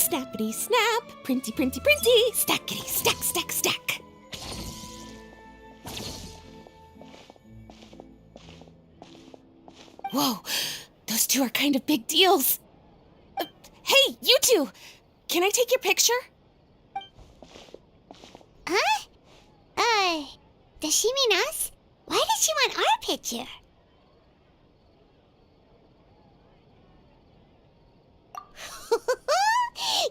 Snappity snap, printy printy printy, stackity stack stack stack. Whoa, those two are kind of big deals. Hey, you two! Can I take your picture? Huh? Does she mean us? Why does she want our picture?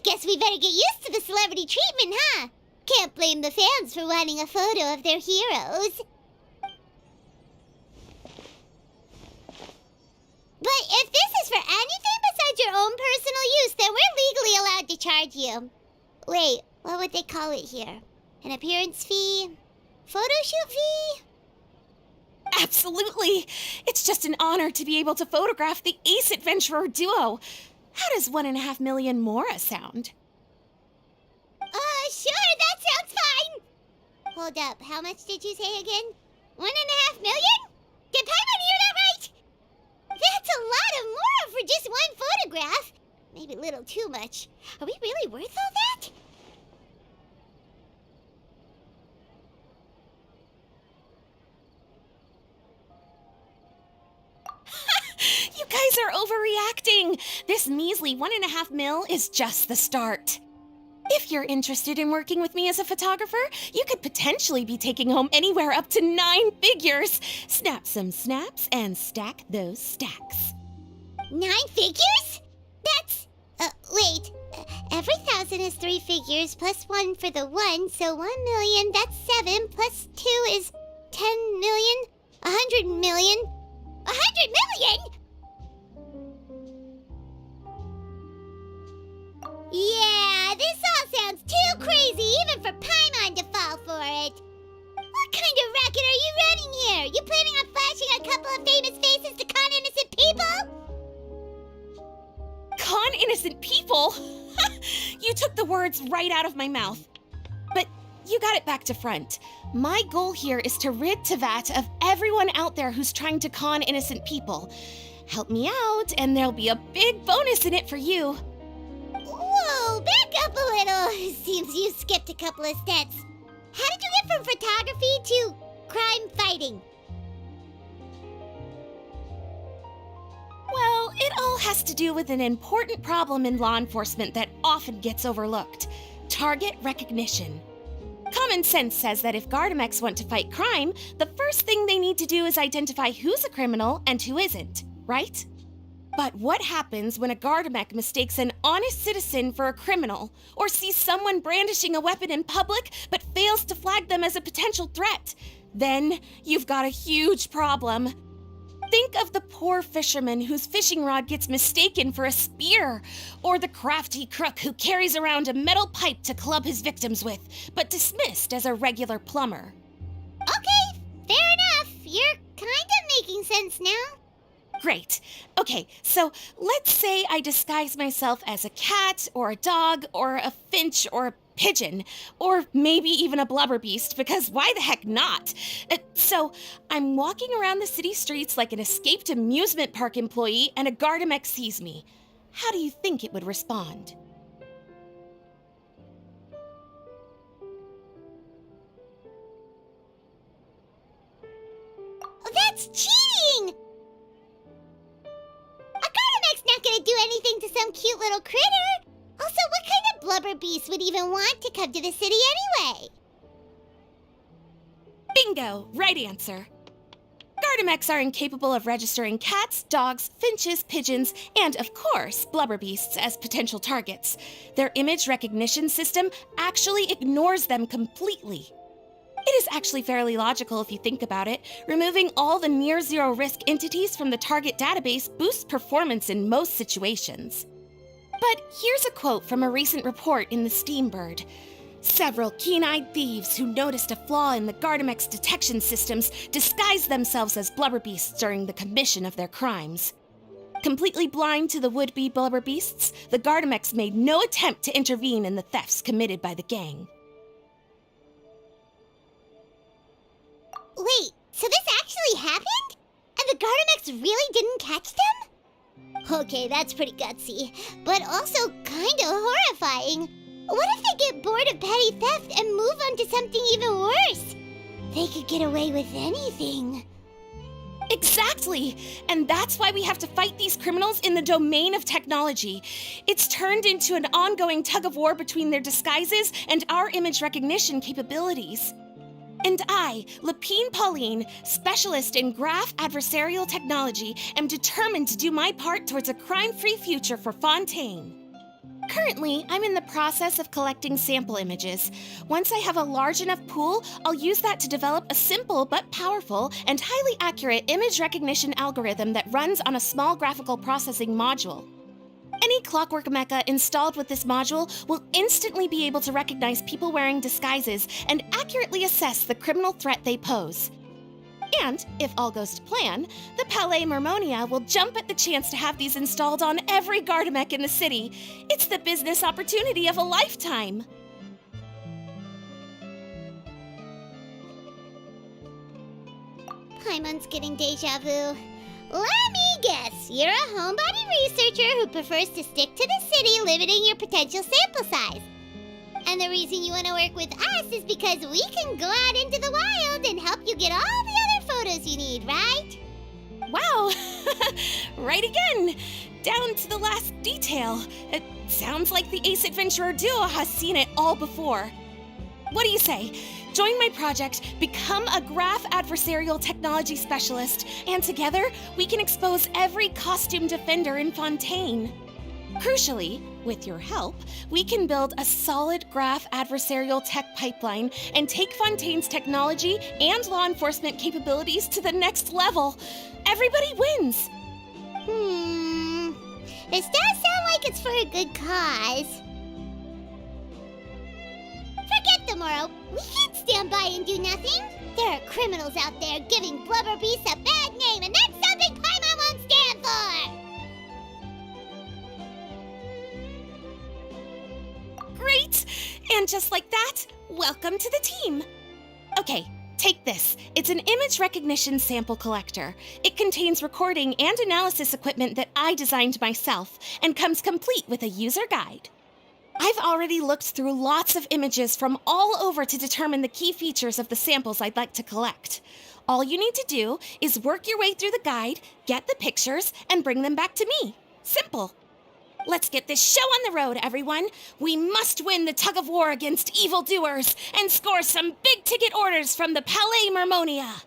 Guess we better get used to the celebrity treatment, huh? Can't blame the fans for wanting a photo of their heroes. But if this is for anything besides your own personal use, then we're legally allowed to charge you. Wait, what would they call it here? An appearance fee? Photo shoot fee? Absolutely! It's just an honor to be able to photograph the Ace Adventurer duo. How does 1.5 million Mora sound? Sure, that sounds fine. Hold up, how much did you say again? 1.5 million? Did Paimon hear that right? That's a lot of Mora for just one photograph. Maybe a little too much. Are we really worth all that? You guys are overreacting! This measly 1.5 mil is just the start. If you're interested in working with me as a photographer, you could potentially be taking home anywhere up to 9 figures. Snap some snaps and stack those stacks. 9 figures? That's... wait. Every 1,000 is 3 figures, plus 1 for the 1, so 1 million, that's 7, plus 2 is 10 million, 100 million. 100 million?! Yeah, this all sounds too crazy even for Paimon to fall for it. What kind of racket are you running here? You planning on flashing a couple of famous faces to con innocent people? Con innocent people? You took the words right out of my mouth. But you got it back to front. My goal here is to rid Teyvat of everyone out there who's trying to con innocent people. Help me out, and there'll be a big bonus in it for you. Whoa, back up a little. Seems you skipped a couple of steps. How did you get from photography to crime fighting? Well, it all has to do with an important problem in law enforcement that often gets overlooked. Target recognition. Common sense says that if Gardamex want to fight crime, the first thing they need to do is identify who's a criminal and who isn't, right? But what happens when a Gardamex mistakes an honest citizen for a criminal, or sees someone brandishing a weapon in public but fails to flag them as a potential threat? Then you've got a huge problem. Think of the poor fisherman whose fishing rod gets mistaken for a spear, or the crafty crook who carries around a metal pipe to club his victims with, but dismissed as a regular plumber. Okay, fair enough. You're kind of making sense now. Great. Okay, so let's say I disguise myself as a cat, or a dog, or a finch, or a pigeon, or maybe even a blubber beast, because why the heck not? So I'm walking around the city streets like an escaped amusement park employee, and a Gardamex sees me. How do you think it would respond? Oh, that's cheating! A Gardamex not gonna do anything to some cute little critter. Also, what kind of blubber beast would even want to come to the city anyway? Bingo! Right answer. Gardamex are incapable of registering cats, dogs, finches, pigeons, and, of course, blubber beasts as potential targets. Their image recognition system actually ignores them completely. It is actually fairly logical if you think about it. Removing all the near-zero risk entities from the target database boosts performance in most situations. But here's a quote from a recent report in the Steambird. Several keen-eyed thieves who noticed a flaw in the Gardamex detection systems disguised themselves as blubber beasts during the commission of their crimes. Completely blind to the would-be blubber beasts, the Gardamex made no attempt to intervene in the thefts committed by the gang. Wait, so this actually happened? And the Gardamex really didn't catch them? Okay, that's pretty gutsy, but also kinda horrifying. What if they get bored of petty theft and move on to something even worse? They could get away with anything. Exactly! And that's why we have to fight these criminals in the domain of technology. It's turned into an ongoing tug of war between their disguises and our image recognition capabilities. And I, Lapine Pauline, specialist in graph adversarial technology, am determined to do my part towards a crime-free future for Fontaine. Currently, I'm in the process of collecting sample images. Once I have a large enough pool, I'll use that to develop a simple but powerful and highly accurate image recognition algorithm that runs on a small graphical processing module. Any clockwork mecha installed with this module will instantly be able to recognize people wearing disguises and accurately assess the criminal threat they pose. And, if all goes to plan, the Palais Mermonia will jump at the chance to have these installed on every Gardamek in the city. It's the business opportunity of a lifetime. Paimon's getting deja vu. Let me guess, you're a homebody researcher who prefers to stick to the city, limiting your potential sample size. And the reason you want to work with us is because we can go out into the wild and help you get all the other photos you need, right? Wow! Right again! Down to the last detail. It sounds like the Ace Adventurer duo has seen it all before. What do you say? Join my project, become a graph adversarial technology specialist, and together we can expose every costume defender in Fontaine. Crucially, with your help, we can build a solid graph adversarial tech pipeline and take Fontaine's technology and law enforcement capabilities to the next level. Everybody wins! This does sound like it's for a good cause. Forget tomorrow. We can't stand by and do nothing. There are criminals out there giving Blubber Beasts a bad name, and that's something Paimon won't stand for! Great! And just like that, welcome to the team. Okay, take this. It's an image recognition sample collector. It contains recording and analysis equipment that I designed myself and comes complete with a user guide. I've already looked through lots of images from all over to determine the key features of the samples I'd like to collect. All you need to do is work your way through the guide, get the pictures, and bring them back to me. Simple. Let's get this show on the road, everyone. We must win the tug of war against evildoers and score some big-ticket orders from the Palais Mermonia.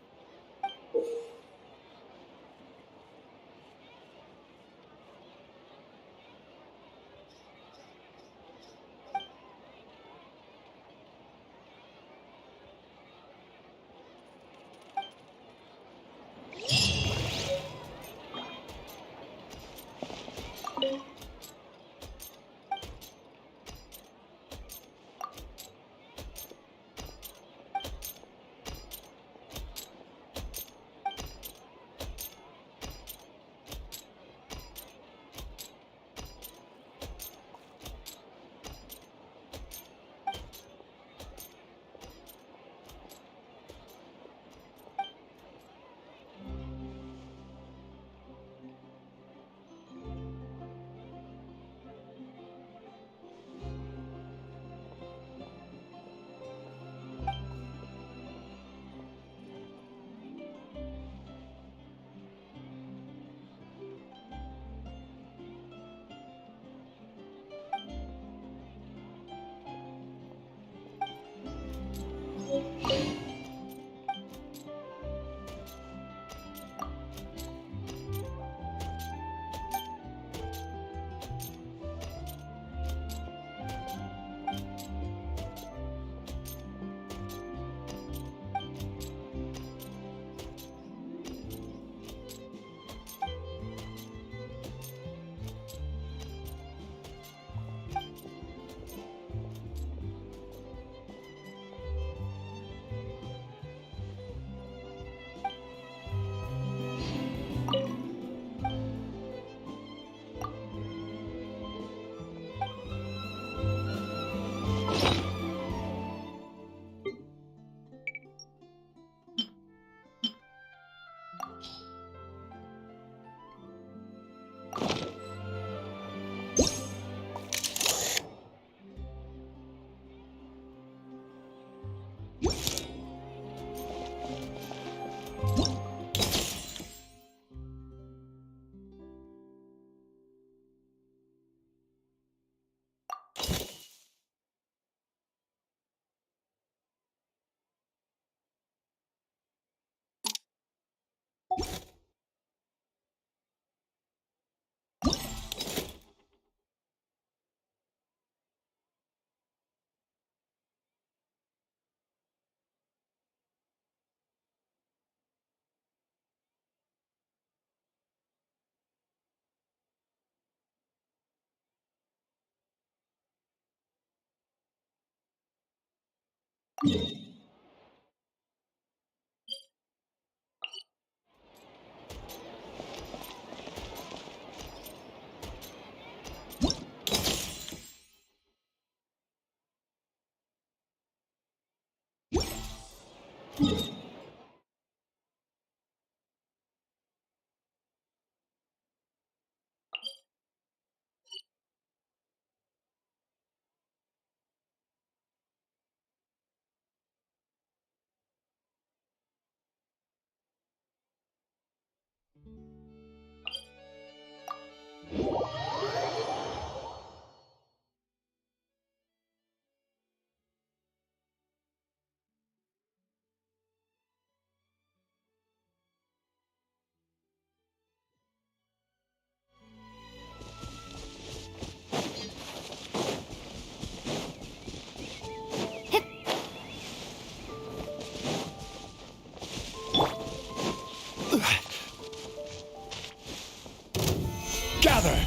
Gather!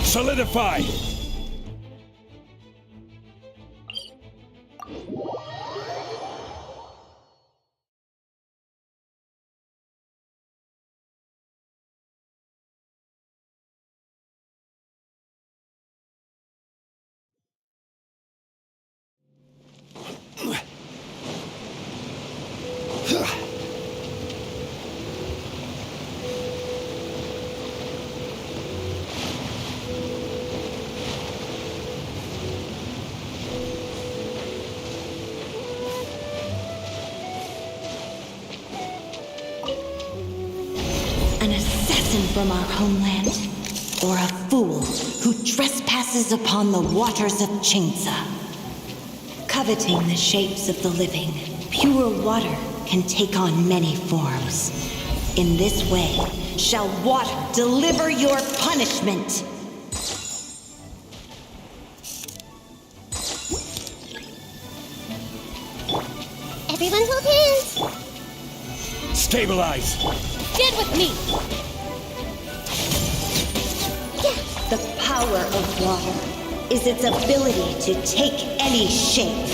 Solidify! An assassin from our homeland, or a fool who trespasses upon the waters of Chainsa. Coveting the shapes of the living, pure water can take on many forms. In this way, shall water deliver your punishment. Everyone hold hands! Stabilize! Get with me! The power of water is its ability to take any shape.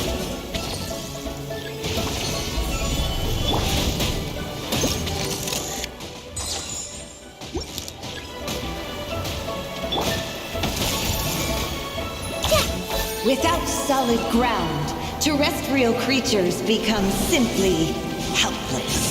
Without solid ground, terrestrial creatures become simply helpless.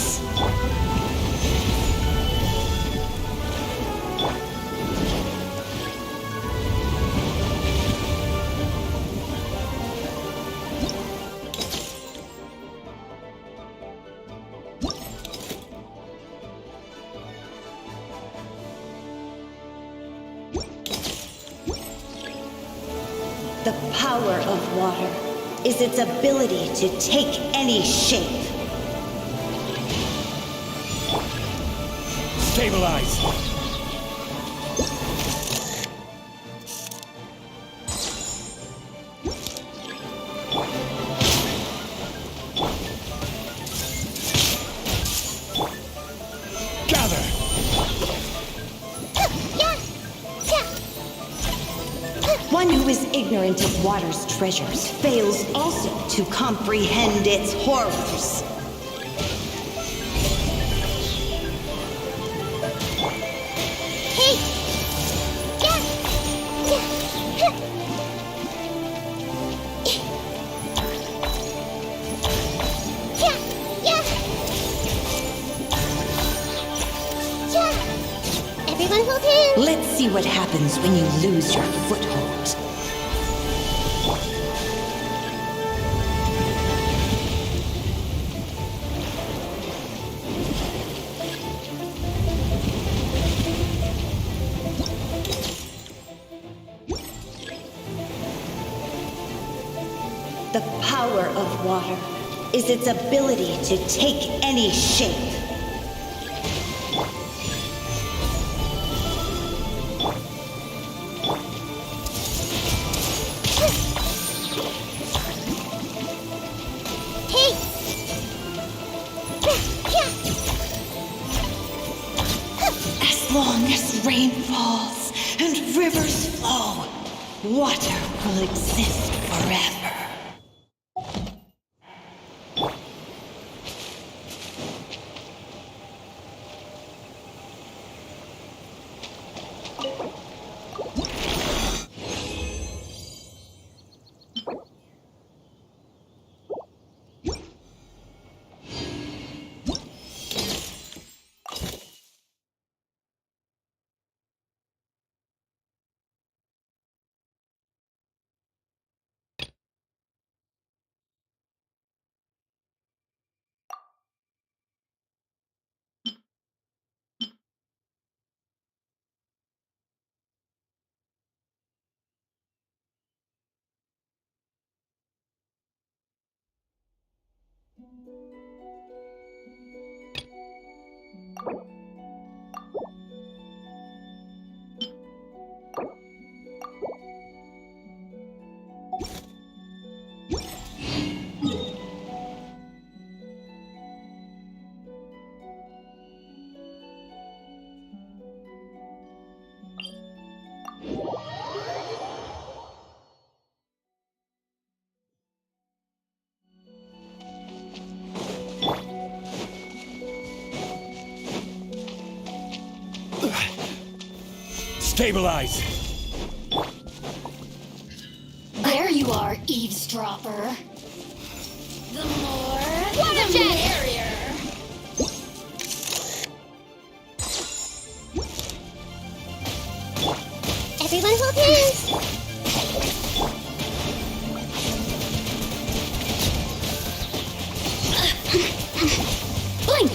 The power of water is its ability to take any shape. Stabilize! Gather! One who is ignorant of water's treasures fails also to comprehend its horrors. Everyone hold hands. Let's see what happens when you lose your foothold. The power of water is its ability to take any shape. Hey! As long as rain falls and rivers flow, water will exist forever. Stabilize! There you are, eavesdropper. The more, Water the jet! merrier. Everyone hold hands. Blink!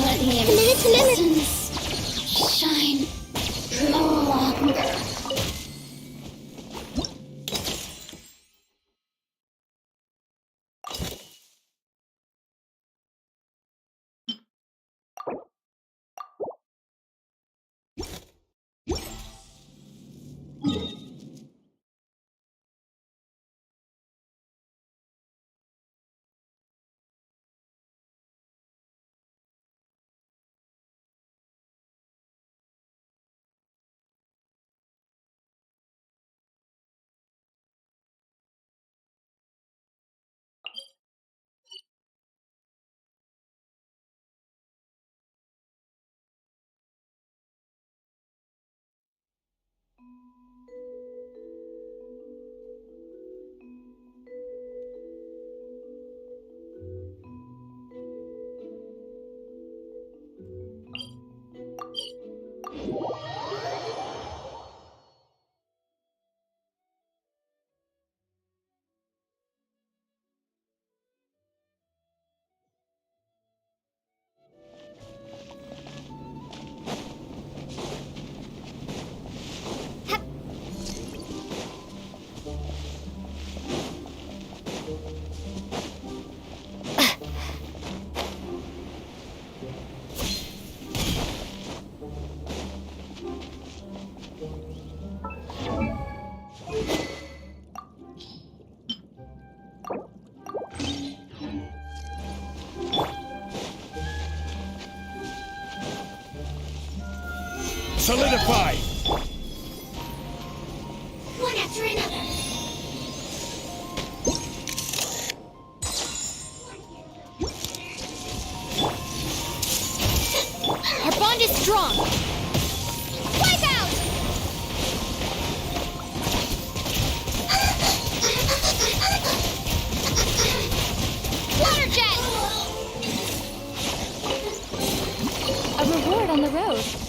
Let me A minute, a minute. existence shine no longer. Solidify! One after another. Our bond is strong. Wipe out! Water jet! on the road.